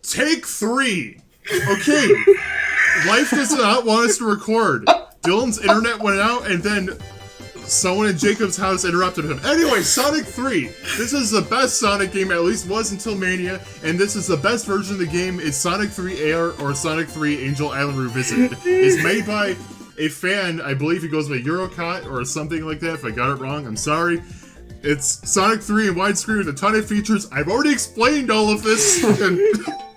Take 3! Okay, life does not want us to record. Dylan's internet went out, and then someone in Jacob's house interrupted him. Anyway, Sonic 3. This is the best Sonic game, at least was until Mania, and this is the best version of the game. It's Sonic 3 Air or Sonic 3 Angel Island Revisited. It's made by a fan, I believe he goes by Eurocot or something like that. If I got it wrong, I'm sorry. It's Sonic 3 in widescreen with a ton of features. I've already explained all of this.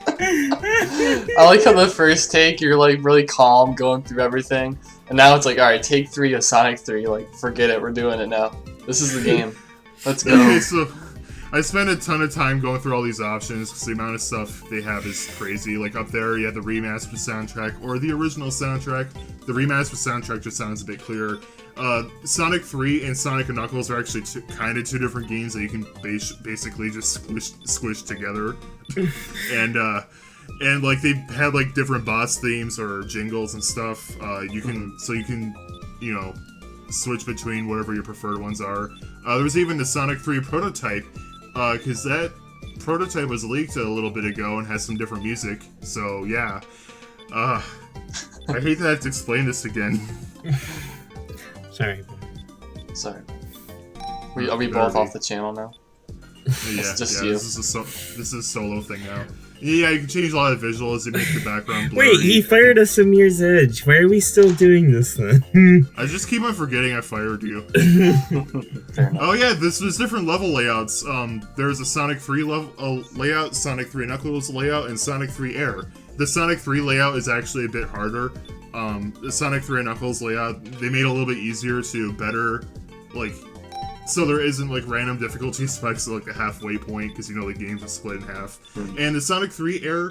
I like how the first take, you're like really calm going through everything. And now it's like, alright, take 3 of Sonic 3. Like, forget it, we're doing it now. This is the game. Let's go. Okay, so I spent a ton of time going through all these options because the amount of stuff they have is crazy. Like up there, you have the remastered soundtrack or the original soundtrack. The remastered soundtrack just sounds a bit clearer. Sonic 3 and Sonic & Knuckles are actually kind of two different games that you can basically just squish together. And like they had like different boss themes or jingles and stuff. You can you know, switch between whatever your preferred ones are. There was even the Sonic 3 prototype, because that prototype was leaked a little bit ago and has some different music. So yeah, I hate that I have to explain this again. Sorry. Are we both off the channel now? Yeah, just you. This is a solo thing now. Yeah, you can change a lot of visuals and make the background blurry. Wait, he fired us a Mirror's Edge. Why are we still doing this then? I just keep on forgetting I fired you. Fair enough. Oh yeah, this was different level layouts. There's a Sonic 3 layout, Sonic 3 Knuckles layout, and Sonic 3 Air. The Sonic 3 layout is actually a bit harder. The Sonic 3 Knuckles layout, they made it a little bit easier to better, like, so there isn't like random difficulty spikes at like the halfway point, because you know the games are split in half. And the Sonic 3 Air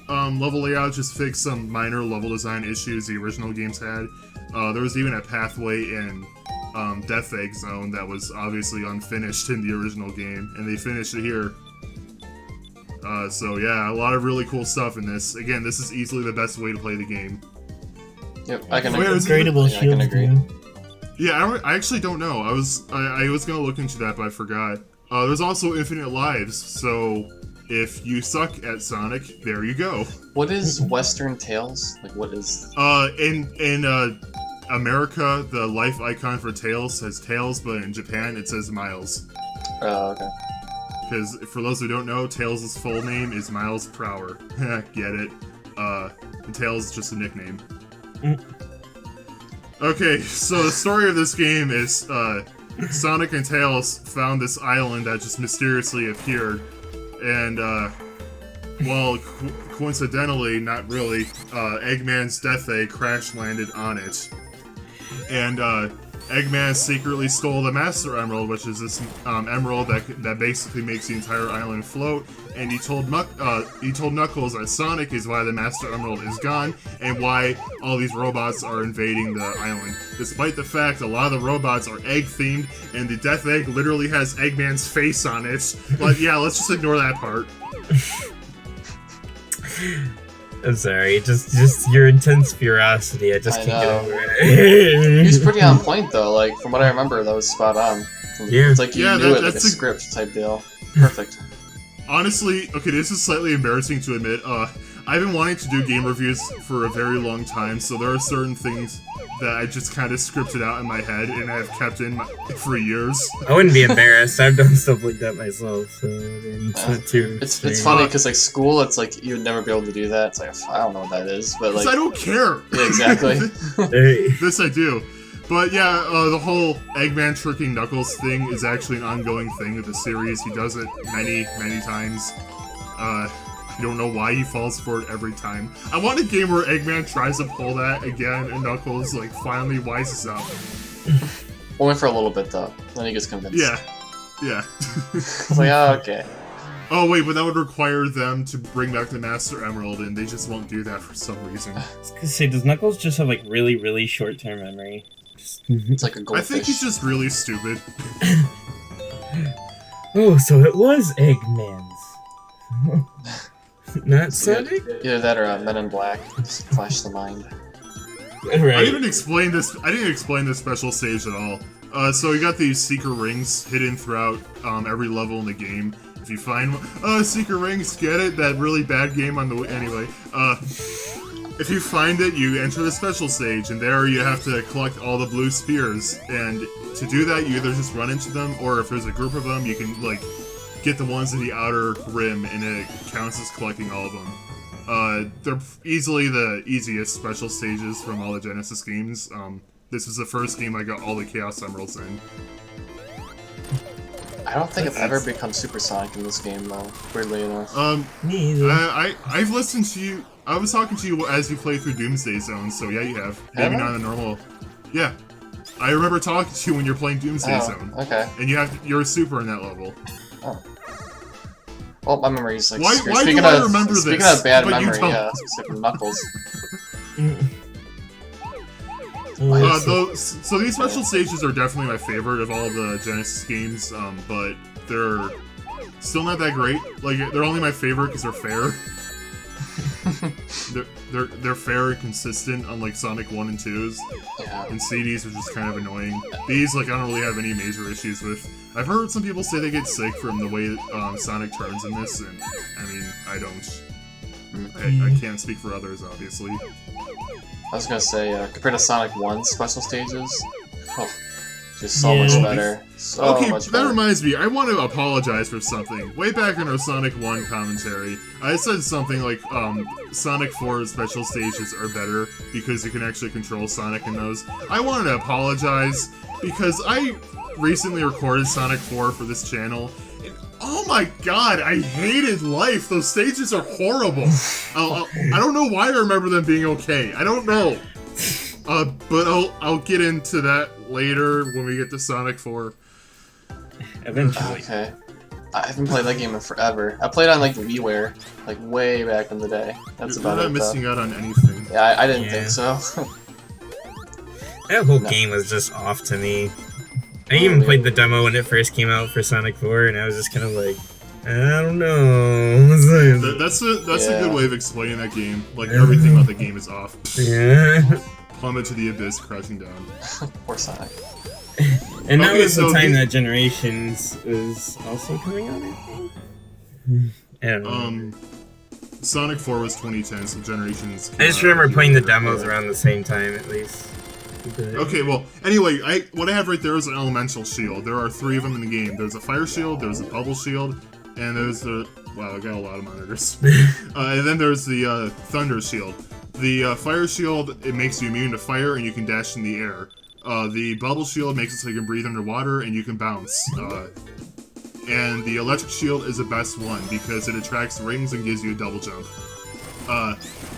level layout just fixed some minor level design issues the original games had. There was even a pathway in Death Egg Zone that was obviously unfinished in the original game, and they finished it here. So yeah, a lot of really cool stuff in this. Again, this is easily the best way to play the game. Yep, I can agree. Upgradable shields. I can agree. Yeah, I actually don't know. I was gonna look into that, but I forgot. There's also infinite lives, so if you suck at Sonic, there you go. What is Western Tails? Like, what is? In America, the life icon for Tails says Tails, but in Japan it says Miles. Oh, okay. Because for those who don't know, Tails' full name is Miles Prower. Get it? And Tails is just a nickname. Okay, so the story of this game is Sonic and Tails found this island that just mysteriously appeared, and well, coincidentally, not really, Eggman's Death Egg crash landed on it, and Eggman secretly stole the Master Emerald, which is this emerald that basically makes the entire island float. And he told Knuckles that Sonic is why the Master Emerald is gone, and why all these robots are invading the island. Despite the fact a lot of the robots are egg themed, and the Death Egg literally has Eggman's face on it. But yeah, let's just ignore that part. I'm sorry, just your intense curiosity. I just can't get over He it. was pretty on point though. Like from what I remember, that was spot on. Yeah. It's like you knew it, like a script type deal. Perfect. Honestly, okay, this is slightly embarrassing to admit. I've been wanting to do game reviews for a very long time, so there are certain things that I just kind of scripted out in my head and I've kept in for years. I wouldn't be embarrassed. I've done stuff like that myself, so it's not too. It's funny because like school, it's like you'd never be able to do that. It's like I don't know what that is, but like I don't care. Yeah, exactly. This I do. But yeah, the whole Eggman tricking Knuckles thing is actually an ongoing thing with the series. He does it many times. I don't know why he falls for it every time. I want a game where Eggman tries to pull that again and Knuckles like finally wises up. Only for a little bit though. Then he gets convinced. Yeah. It's like, oh, okay. Oh wait, but that would require them to bring back the Master Emerald, and they just won't do that for some reason. I was gonna say, does Knuckles just have like really short-term memory? It's like a goldfish. I think he's just really stupid. Oh, so it was Eggman's. Not Sonic? Either that or Men in Black. Just flash the mind. Right. I didn't explain this special stage at all. So you got these secret rings hidden throughout every level in the game, If you find Secret Rings, get it? That really bad game on the anyway. If you find it, you enter the special stage, and there you have to collect all the blue spears. And to do that, you either just run into them, or if there's a group of them, you can like get the ones in the outer rim, and it counts as collecting all of them. They're easily the easiest special stages from all the Genesis games. This was the first game I got all the Chaos Emeralds in. I don't think I've ever become supersonic in this game, though, weirdly enough. Me either. I've listened to you. I was talking to you as you play through Doomsday Zone, so yeah, you have. Maybe not in the normal. Yeah. I remember talking to you when you're playing Doomsday Zone. Okay. And you're a super in that level. Oh. Well, my memory's like... Why do I remember this? Speaking of bad but memory, you don't. yeah, Super Knuckles. So these special stages are definitely my favorite of all the Genesis games, but they're still not that great. Like, they're only my favorite because they're fair. they're fair and consistent, unlike Sonic 1 and 2's. Yeah. And CDs are just kind of annoying. These, like, I don't really have any major issues with. I've heard some people say they get sick from the way Sonic turns in this, and I mean, I don't. I can't speak for others, obviously. I was gonna say, compared to Sonic 1's special stages, just so much better. So much better. That reminds me, I want to apologize for something. Way back in our Sonic 1 commentary, I said something like, Sonic 4's special stages are better because you can actually control Sonic in those. I wanted to apologize because I recently recorded Sonic 4 for this channel. Oh my god, I hated life. Those stages are horrible. I don't know why I remember them being okay. I don't know. But I'll get into that later when we get to Sonic 4. Eventually. Okay. I haven't played that game in forever. I played on like WiiWare, like way back in the day. That's about it. You're not missing out on anything. Yeah, I didn't think so. That whole game was just off to me. I even played the demo when it first came out for Sonic 4, and I was just kind of like, I don't know. That's a good way of explaining that game. Like, everything about the game is off. Yeah. Plummet to the abyss, crashing down. Poor Sonic. And that was the time that Generations was also coming out, I think. I don't know. Sonic 4 was 2010, so Generations... I just remember playing the demos around the same time, at least. Okay, well, anyway, what I have right there is an elemental shield. There are 3 of them in the game. There's a fire shield, there's a bubble shield, and there's the... Wow, I got a lot of monitors. And then there's the thunder shield. The fire shield, it makes you immune to fire, and you can dash in the air. The bubble shield makes it so you can breathe underwater, and you can bounce. And the electric shield is the best one, because it attracts rings and gives you a double jump.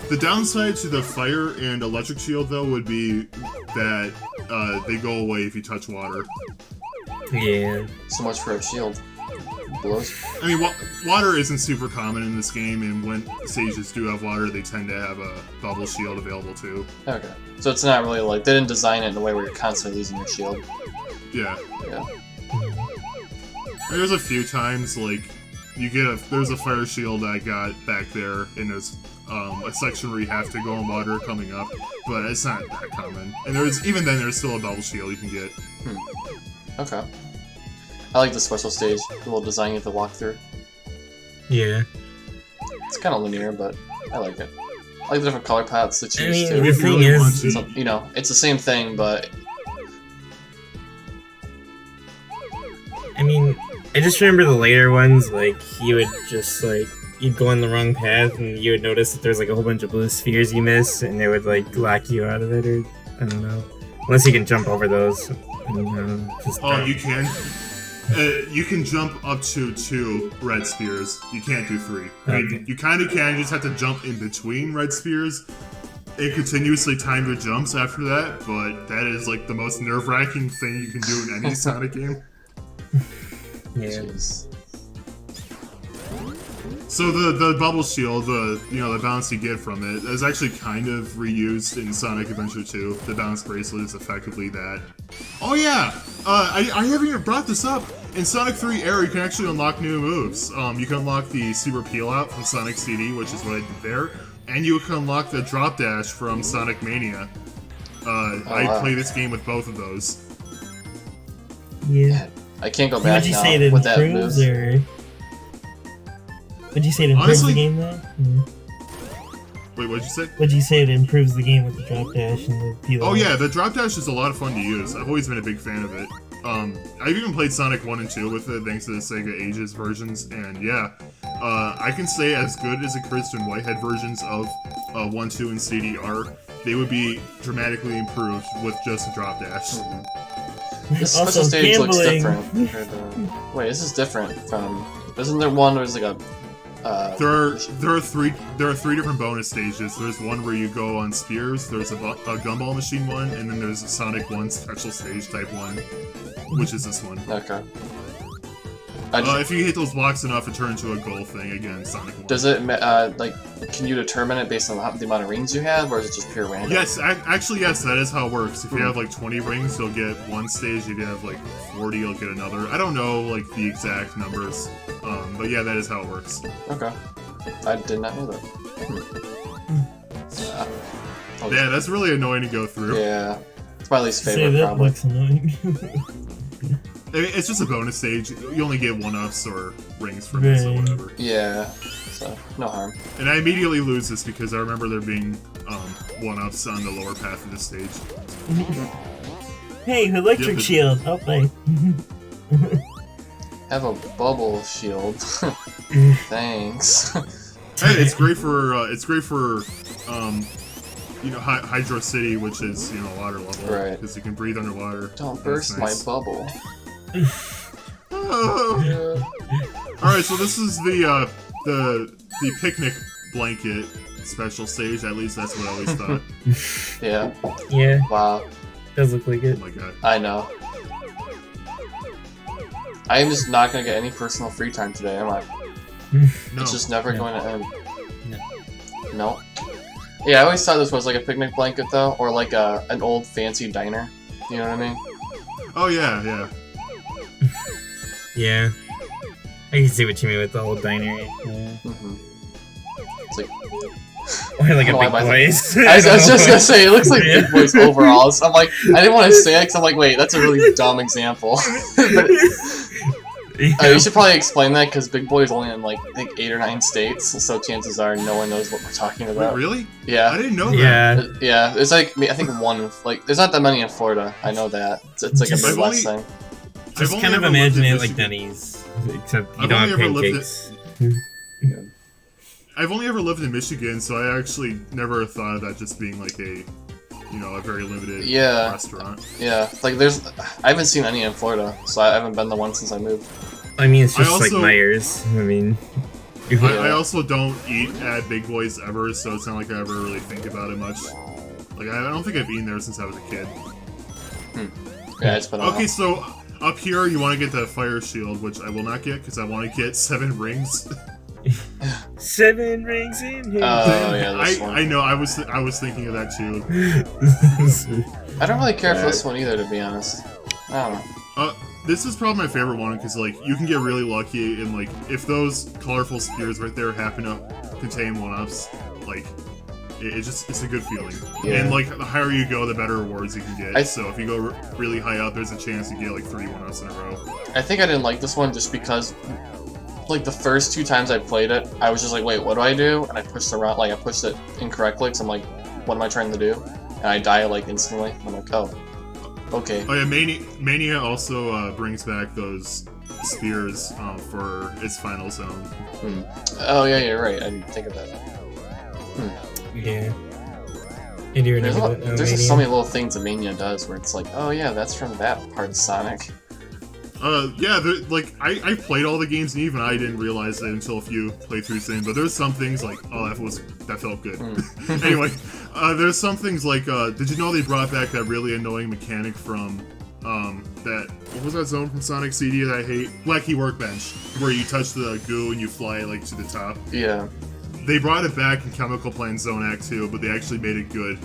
The downside to the fire and electric shield, though, would be that they go away if you touch water. Yeah. So much for a shield. Blows. I mean, water isn't super common in this game, and when stages do have water, they tend to have a bubble shield available too. Okay. So it's not really like, they didn't design it in a way where you're constantly losing your shield. Yeah. Yeah. There's a few times, like, there's a fire shield I got back there, and there's a section where you have to go in water coming up, but it's not that common. And even then, there's still a bubble shield you can get. Okay. I like the special stage, the little design you have to walk through. Yeah. It's kind of linear, but I like it. I like the different color palettes to choose, I mean, too. the thing is... So, you know, it's the same thing, but... I mean, I just remember the later ones, like, you would just, like, you'd go on the wrong path, and you would notice that there's, like, a whole bunch of blue spheres you miss, and they would, like, lock you out of it, or... I don't know. Unless you can jump over those. You can? You can jump up to 2 red spears. You can't do 3. I mean, you kind of can, you just have to jump in between red spears and continuously time your jumps after that, but that is, like, the most nerve-wracking thing you can do in any Sonic game. Yeah. Jeez. So the bubble shield, the bounce you get from it, is actually kind of reused in Sonic Adventure 2. The bounce bracelet is effectively that. Oh yeah! I haven't even brought this up. In Sonic 3 Air, you can actually unlock new moves. You can unlock the Super Peel Out from Sonic CD, which is what I did there, and you can unlock the Drop Dash from Sonic Mania. I play this game with both of those. Yeah. I can't go back Would you now say that with that move. improves, or... Would you say it improves Honestly- the game though? Wait, what'd you say? Would you say it improves the game with the drop dash and the peel? Oh yeah, the drop dash is a lot of fun to use. I've always been a big fan of it. I've even played Sonic 1 and 2 with it, thanks to the Sega Ages versions, and yeah, I can say as good as the Kristen Whitehead versions of 1, 2, and CD are, they would be dramatically improved with just a drop dash. This Also, special stage looks gambling. different. compared to- Wait, this is different from. Isn't there one where there's like a? There are three different bonus stages. There's one where you go on spears. There's a gumball machine one, and then there's a Sonic 1 special stage type one, which is this one. Okay. If you hit those blocks enough, it turns into a goal thing again. Sonic 1. Does it like? Can you determine it based on the amount of rings you have, or is it just pure random? Yes, actually, yes, that is how it works. If you have like 20 rings, you'll get one stage. If you have like 40, you'll get another. I don't know like the exact numbers, but yeah, that is how it works. Okay. I did not know that. Yeah, that's really annoying to go through. Yeah. It's my least Say favorite, that probably. looks annoying. It's just a bonus stage. You only get 1-ups or rings from this or Right. whatever. Yeah. So, no harm. And I immediately lose this because I remember there being 1-ups on the lower path of the stage. Hey, electric Yeah, shield. Oh, bye. Have a bubble shield. Thanks. Hey, it's great for Hydro City, which is water level, Right. Because you can breathe underwater. Don't That's burst nice. my bubble. Oh. Yeah. All right, so this is the picnic blanket special stage. At least that's what I always thought. Yeah. Yeah, Wow. does look like Oh it. my god. I know. I am just not gonna get any personal free time today, am I? No. It's just never No. going to end. No. No. Yeah, I always thought this was like a picnic blanket though, or like an old fancy diner. You know what I mean? Oh yeah, yeah. Yeah. I can see what you mean with the whole diner. Yeah. Mm-hmm. It's like Or like I a don't know big why my- place. I was just gonna say it looks like Yeah. Big Boys overalls. I'm like I didn't want to say it because I'm like wait that's a really dumb example. But you should probably explain that because Big Boy is only in like I think 8 or 9 states, so chances are no one knows what we're talking Wait, about. really? I Yeah, didn't know that. Yeah. yeah. It's like I think one like there's not that many in Florida. I know that it's like a Just- Midwest thing. Just I've kind only of ever lived imagine in it like Michigan. Denny's, except you I've don't only have ever lived pancakes. I've only ever lived in Michigan, so I actually never thought of that just being like a very limited Yeah. restaurant. Yeah, like I haven't seen any in Florida, so I haven't been the one since I moved. I mean, it's I just like also- Myers. I mean, I also don't eat at Big Boys ever, so it's not like I ever really think about it much. Like, I don't think I've eaten there since I was a kid. Yeah, it's been a Okay, while. so up here you want to get the fire shield, which I will not get because I want to get 7 rings. 7 rings in here. Oh yeah, this one. I know. I was thinking of that too. I don't really care for this one either, to be honest. I don't know. This is probably my favorite one because like you can get really lucky and like if those colorful spears right there happen to contain 1-ups, like it's a good feeling. Yeah. And like the higher you go, the better rewards you can get. I- So if you go really high up, there's a chance you get like 3 1-ups in a row. I think I didn't like this one just because, like the first 2 times I played it, I was just like, wait, what do I do? And I pushed around, like I pushed it incorrectly, because I'm like, what am I trying to do? And I die like instantly. I'm like, oh, okay. Oh yeah, Mania also brings back those spears for its final zone. Oh yeah, you're right. I didn't think of that. Yeah. And you There's, remember that? there's just so many little things that Mania does where it's like, oh yeah, that's from that part of Sonic. Yeah, like I played all the games and even I didn't realize it until a few playthroughs in. But there's some things like, oh, that felt good. Anyway, there's some things like, did you know they brought back that really annoying mechanic from what was that zone from Sonic CD that I hate? Wacky Workbench, where you touch the goo and you fly like to the top. Yeah. They brought it back in Chemical Plant Zone Act 2, but they actually made it good.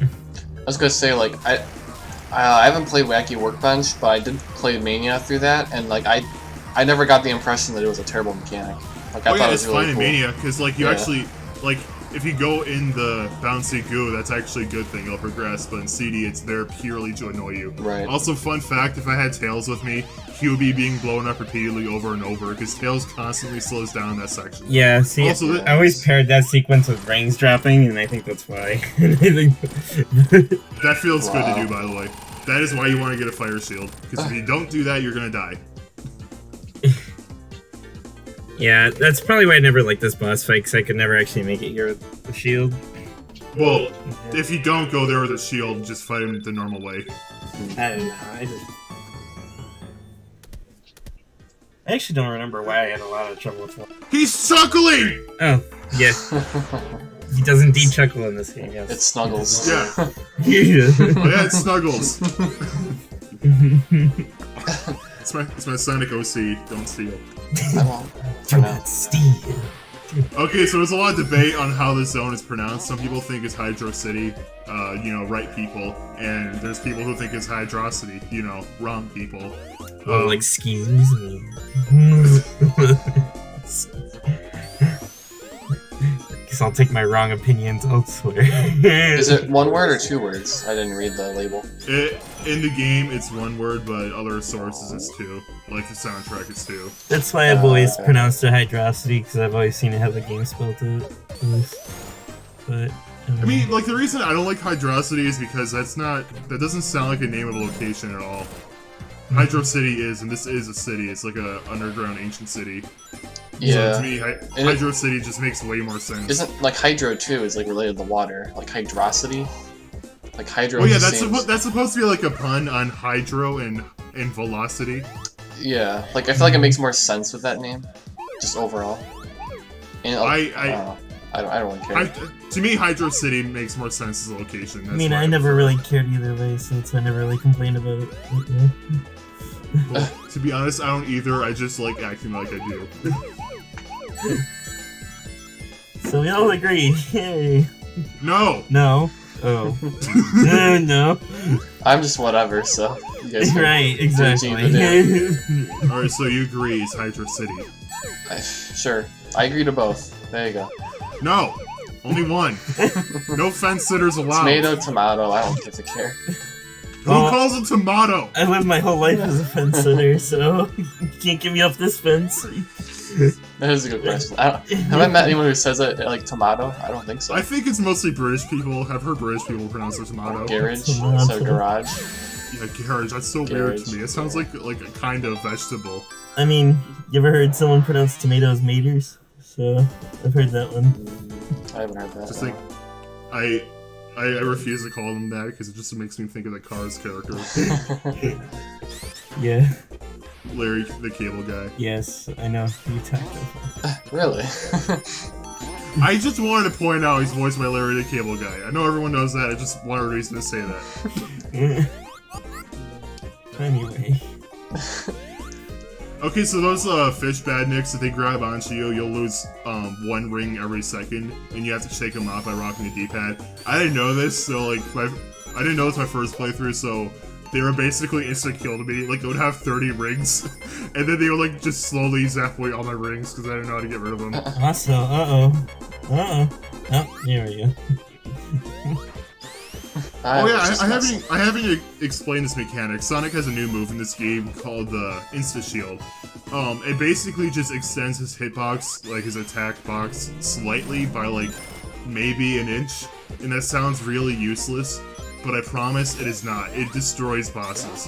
I was gonna say like I haven't played Wacky Workbench, but I did play Mania through that, and like I never got the impression that it was a terrible mechanic. Like I Oh thought yeah, it it's was really fine in cool. Mania because like you Yeah. actually like if you go in the bouncy goo, that's actually a good thing. You'll progress, but in CD, it's there purely to annoy you. Right. Also, fun fact, if I had Tails with me, he would be being blown up repeatedly over and over, because Tails constantly slows down in that section. Yeah, see, Also, I always paired that sequence with rings dropping, and I think that's why. That feels good to do, by the way. That is why you want to get a fire shield, because if you don't do that, you're gonna die. Yeah, that's probably why I never liked this boss fight, because I could never actually make it here with the shield. Well, if you don't go there with a shield, just fight him the normal way. I don't know, I actually don't remember why I had a lot of trouble with one. He's chuckling! Oh, yes. He does indeed chuckle in this game, yes. It snuggles. Yeah. Yeah. Oh yeah, it snuggles. It's my Sonic OC, don't steal. I won't. Do not steal. Okay, so there's a lot of debate on how this zone is pronounced. Some people think it's Hydro City, right people, and there's people who think it's Hydrocity, wrong people. Oh, like, excuse me. Guess I'll take my wrong opinions elsewhere. Is it one word or 2 words? I didn't read the label. In the game, it's 1 word, but other sources it's 2. Like the soundtrack, it's 2. That's why I've always pronounced it Hydrocity, because I've always seen it have the game spelled it. But I mean, like, the reason I don't like Hydrocity is because that doesn't sound like a name of a location at all. Hydro City is, and this is a city. It's like a underground ancient city. Yeah. So to me, Hydro City just makes way more sense. Isn't, like, Hydro, too, is, like, related to water. Like, Hydrocity? Like, Hydro Oh yeah, that's supposed to be, like, a pun on Hydro and Velocity. Yeah. Like, I feel like it makes more sense with that name. Just overall. And, I don't really care. To me, Hydro City makes more sense as a location. That's I mean, I never really cared either way, so I never really complained about it. Well, to be honest, I don't either. I just like acting like I do. So we all agree. Yay. No! No. Oh. No. I'm just whatever, so you guys can Right, exactly. Alright, so you agree it's Hydro City. Sure. I agree to both. There you go. No! Only one. No fence sitters allowed. Tomato, I don't give a care. Who calls it tomato? I lived my whole life as a fence sitter, so you can't get me off this fence. That is a good question. Have I met anyone who says it like tomato? I don't think so. I think it's mostly British people. I've heard British people pronounce it tomato. Garage instead of garage. Yeah, garage. That's so weird to me. It sounds like a kind of vegetable. I mean, you ever heard someone pronounce tomatoes maters? So, I've heard that one. I haven't heard that. Just like, I refuse to call them that because it just makes me think of the Cars character. Yeah. Larry, the cable guy. Yes, I know. You attacked him. Really? I just wanted to point out he's voiced by Larry, the cable guy. I know everyone knows that. I just wanted a reason to say that. Anyway. Okay, so those fish badniks, if they grab onto you, you'll lose 1 ring every second, and you have to shake them off by rocking the D-pad. I didn't know this, so I didn't know it's my first playthrough, so they were basically instant kill to me. Like, I would have 30 rings, and then they would like just slowly zap away all my rings because I didn't know how to get rid of them. Also, Oh, there we go. Oh yeah, I haven't explained this mechanic. Sonic has a new move in this game called the Insta Shield. It basically just extends his hitbox, like his attack box, slightly by like maybe an inch, and that sounds really useless, but I promise it is not. It destroys bosses.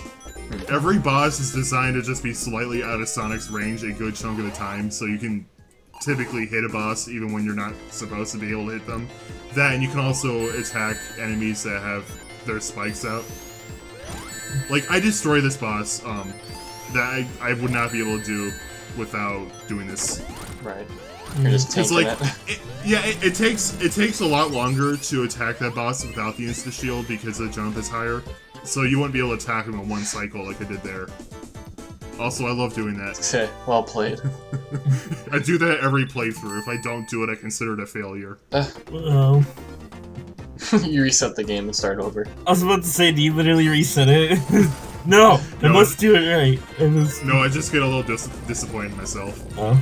Every boss is designed to just be slightly out of Sonic's range a good chunk of the time, so you can typically hit a boss even when you're not supposed to be able to hit them. That, and you can also attack enemies that have their spikes out. Like, I destroy this boss, that I would not be able to do without doing this. Right. You're just taking like, it. It takes a lot longer to attack that boss without the insta-shield because the jump is higher. So you wouldn't be able to attack him in one cycle like I did there. Also, I love doing that. Okay, well played. I do that every playthrough. If I don't do it, I consider it a failure. Uh-oh. You reset the game and start over. I was about to say, do you literally reset it? No, I must do it right. No, I just get a little disappointed in myself. Oh.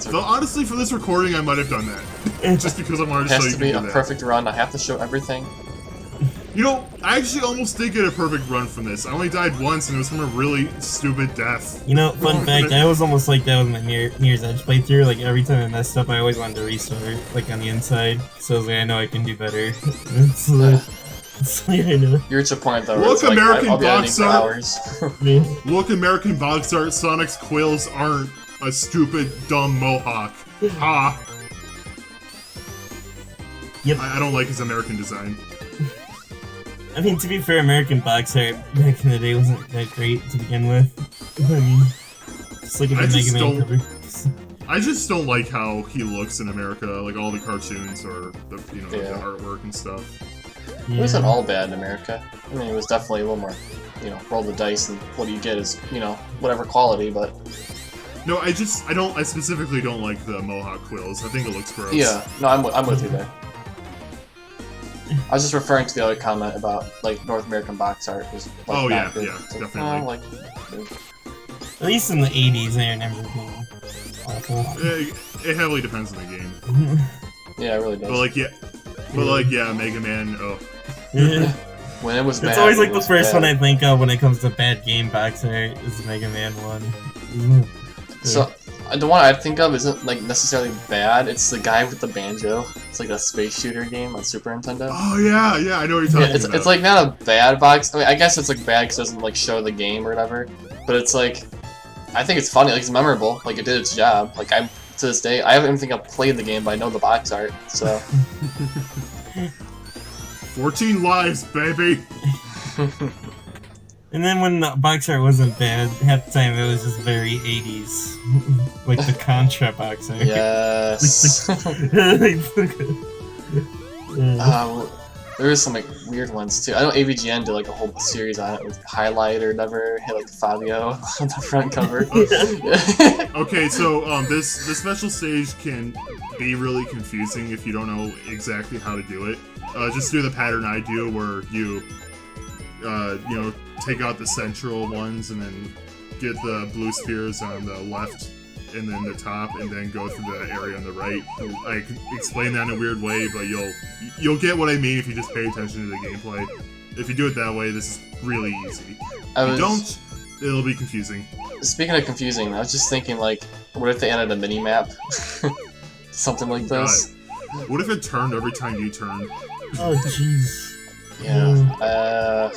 Though honestly, for this recording, I might have done that. Just because I wanted It to show has you to be can a do that. perfect run. I have to show everything. You know, I actually almost did get a perfect run from this. I only died once, and it was from a really stupid death. You know, fun fact, I was almost like that with my Mirror's Edge playthrough. Like, every time I messed up, I always wanted to restart, like, on the inside. So I was like, I know I can do better. It's like, I know. You're at your point though. Look, where it's American I'll be editing box for art. hours. Look, American box art, Sonic's quills aren't a stupid, dumb mohawk. Ha! Yep. I don't like his American design. I mean, to be fair, American box art back in the day wasn't that great to begin with. I mean, just look at the Mega Man cover. I just don't like how he looks in America, like all the cartoons or the the artwork and stuff. It wasn't all bad in America. I mean, it was definitely a little more, roll the dice and what do you get is, whatever quality, but... No, I specifically don't like the Mohawk quills. I think it looks gross. Yeah, no, I'm with you there. I was just referring to the other comment about, like, North American box art was, like, oh, not yeah, good. yeah, It's like, definitely. At least in the 80s, I remember being awful. It heavily depends on the game. Yeah, it really does. But like, Mega Man, oh. When it was bad, it's always like it the was first bad. one I think of when it comes to bad game box art is the Mega Man one. So, the one I think of isn't, like, necessarily bad. It's the guy with the banjo. It's like a space shooter game on Super Nintendo. Oh, yeah, I know what you're talking about. It's, like, not a bad box. I mean, I guess it's, like, bad because it doesn't, like, show the game or whatever. But it's, like, I think it's funny. Like, it's memorable. Like, it did its job. Like, to this day, I haven't even think I've played the game, but I know the box art, so... 14 lives, baby! And then when the box art wasn't bad, half the time it was just very 80s. Like the Contra box art. Yes. There was some like weird ones too. I know AVGN did like a whole series on it with Highlight or whatever. Had like Fabio on the front cover. Okay, so this special stage can be really confusing if you don't know exactly how to do it. Just do the pattern I do, where you take out the central ones and then get the blue spheres on the left and then the top, and then go through the area on the right. I can explain that in a weird way, but you'll get what I mean if you just pay attention to the gameplay. If you do it that way, this is really easy. If you don't, it'll be confusing. Speaking of confusing, I was just thinking, like, what if they added a mini-map? Something like this. God. What if it turned every time you turned? Oh, jeez. Yeah,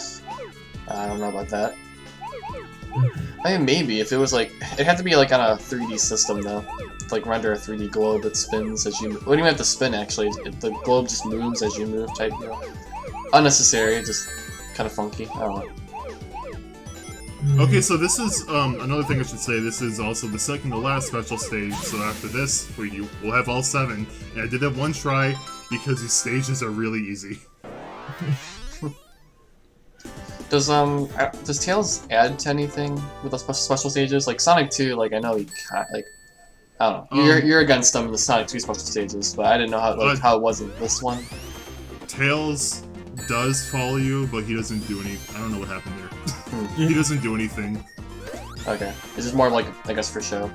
I don't know about that. I mean, maybe, if it was like... It had to be like on a 3D system, though. To, like, render a 3D globe that spins as you... Well, you don't even have to spin, actually. The globe just moves as you move, type, Unnecessary, just kind of funky. I don't know. Okay, so this is, another thing I should say, this is also the second to last special stage, so after this, we'll have all 7. And I did that one try, because these stages are really easy. Does Tails add to anything with the special stages? Like Sonic 2, like I know he I don't know. You're against them in the Sonic 2 special stages, but I didn't know how it was in this one. Tails does follow you, but he doesn't do any. I don't know what happened there. He doesn't do anything. Okay, it's just more like I guess for show.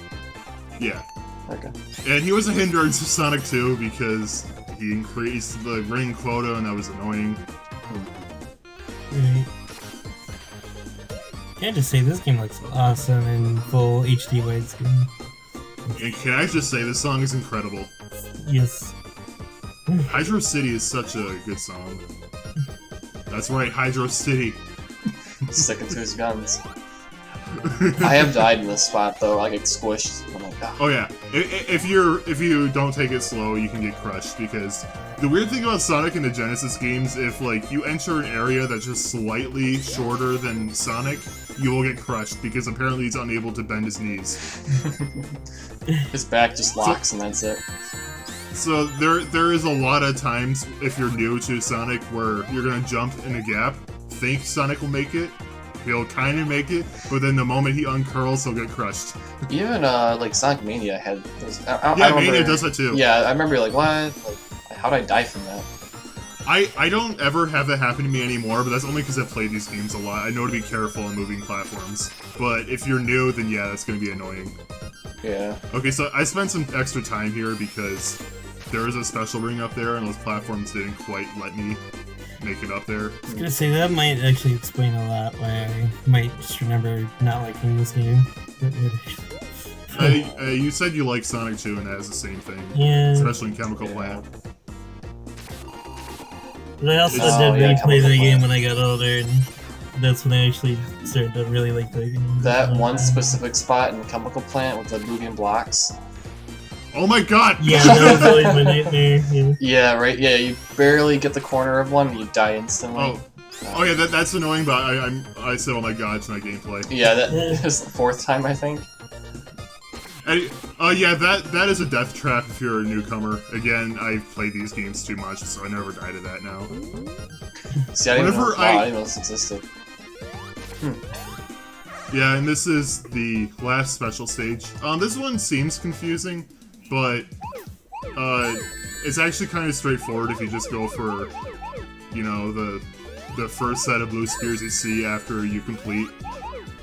Yeah. Okay. And he was a hindrance to Sonic 2 because he increased the ring quota, and that was annoying. Right. Can I just say, this game looks awesome in full HD widescreen. And can I just say, this song is incredible. Yes. Hydro City is such a good song. That's right, Hydro City. Sticking to his guns. I have died in this spot though. I get squished. Oh my god. Oh yeah, if you don't take it slow, you can get crushed, because the weird thing about Sonic in the Genesis games, if like you enter an area that's just slightly shorter than Sonic, you will get crushed because apparently he's unable to bend his knees. His back just locks and that's it. So there is a lot of times if you're new to Sonic where you're gonna jump in a gap, think Sonic will make it. He'll kind of make it, but then the moment he uncurls, he'll get crushed. Even like Sonic Mania had those. I Mania remember, does that too. Yeah, I remember like what? Like, how'd I die from that? I don't ever have that happen to me anymore, but that's only because I've played these games a lot. I know to be careful on moving platforms. But if you're new, then yeah, that's gonna be annoying. Yeah. Okay, so I spent some extra time here because there is a special ring up there, and those platforms didn't quite let me make it up there. I was gonna say that might actually explain a lot why I might just remember not liking this game. You said you like Sonic 2, and that is the same thing. Yeah. Especially in Chemical Plant. But I also It's- did yeah, replay Chemical the game Plant. when I got older, and that's when I actually started to really like the game. That one specific spot in the Chemical Plant with the moving blocks. Oh my god! Yeah, that was always my nightmare. Yeah. Yeah, right. Yeah, you barely get the corner of one, and you die instantly. Oh yeah, that's annoying, but I said, oh my god, to my gameplay. Yeah, that is the 4th time, I think. Yeah, that is a death trap if you're a newcomer. Again, I've played these games too much, so I never die to that now. See, I didn't even know, Whenever I didn't know this existed. Yeah, and this is the last special stage. This one seems confusing, but it's actually kind of straightforward if you just go for, you know, the first set of blue spheres you see after you complete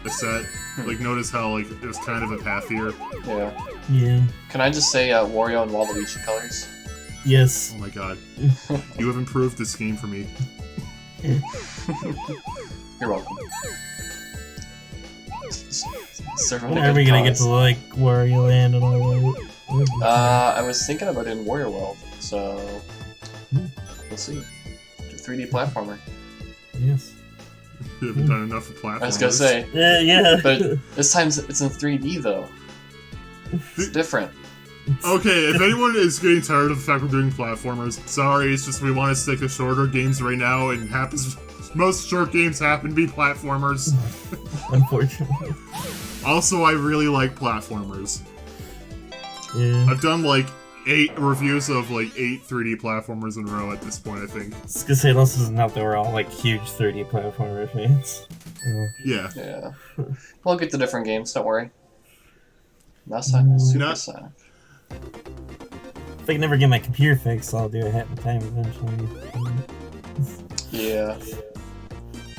a set. Like, notice how, like, there's kind of a path here. Yeah. Yeah. Can I just say Wario and Waluigi colors? Yes. Oh my god. You have improved this game for me. You're welcome. When are we gonna get to like Wario Land and all that? I was thinking about it in Warrior World, so we'll see. 3D platformer. Yes. You haven't done enough for platforms. I was gonna say, Yeah. but this time it's in 3D though. It's different. Okay, if anyone is getting tired of the fact we're doing platformers, sorry, it's just we want to stick to shorter games right now, and most short games happen to be platformers. Unfortunately. Also, I really like platformers. Yeah. I've done like 8 reviews of like 8 3D platformers in a row at this point, I think. I was gonna say, this isn't that we're all like huge 3D platformer fans. Yeah. Yeah. We'll get to different games, don't worry. Last time was Super Not- Sonic. If I can never get my computer fixed, I'll do a hat in time eventually. Yeah.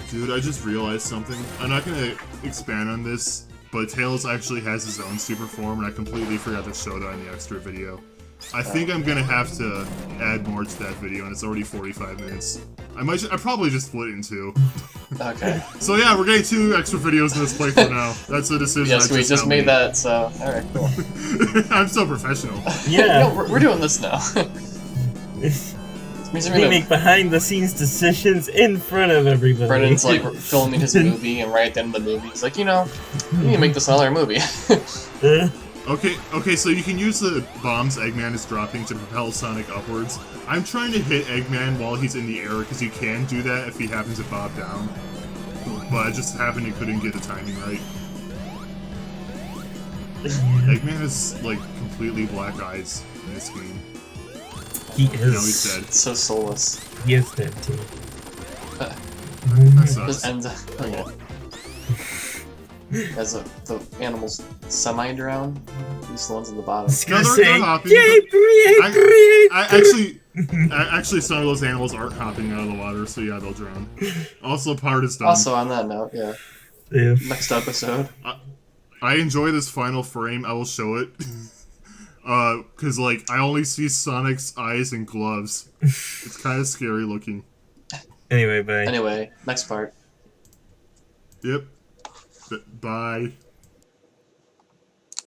Dude, I just realized something. I'm not gonna expand on this, but Tails actually has his own super form, and I completely forgot to show that in the extra video. I think I'm gonna have to add more to that video, and it's already 45 minutes. I probably just split it in 2. Okay. So yeah, we're getting 2 extra videos in this playthrough now. That's a decision. Yes, I we just now made that, so alright, cool. I'm so professional. Yeah. No, we're doing this now. Means We make behind the scenes decisions in front of everybody. Brendan's like filming his movie, and right at the end of the movie, he's like, you know, we need to make this another movie. Okay, so you can use the bombs Eggman is dropping to propel Sonic upwards. I'm trying to hit Eggman while he's in the air, because you can do that if he happens to bob down. But it just happened he couldn't get the timing right. Eggman has, like, completely black eyes in this game. He Now he's is. dead. It's so soulless. He is dead too. That Just sucks. ends up. Okay. As the animals semi-drown, these ones at the bottom. I was gonna No, say, they're hopping. Actually, some of those animals aren't hopping out of the water, so yeah, they'll drown. Also, part is done. Also, on that note, yeah. Yeah. Next episode. I enjoy this final frame. I will show it. Cause like I only see Sonic's eyes and gloves. It's kind of scary looking. Anyway, bye. Anyway, next part. Yep. Bye.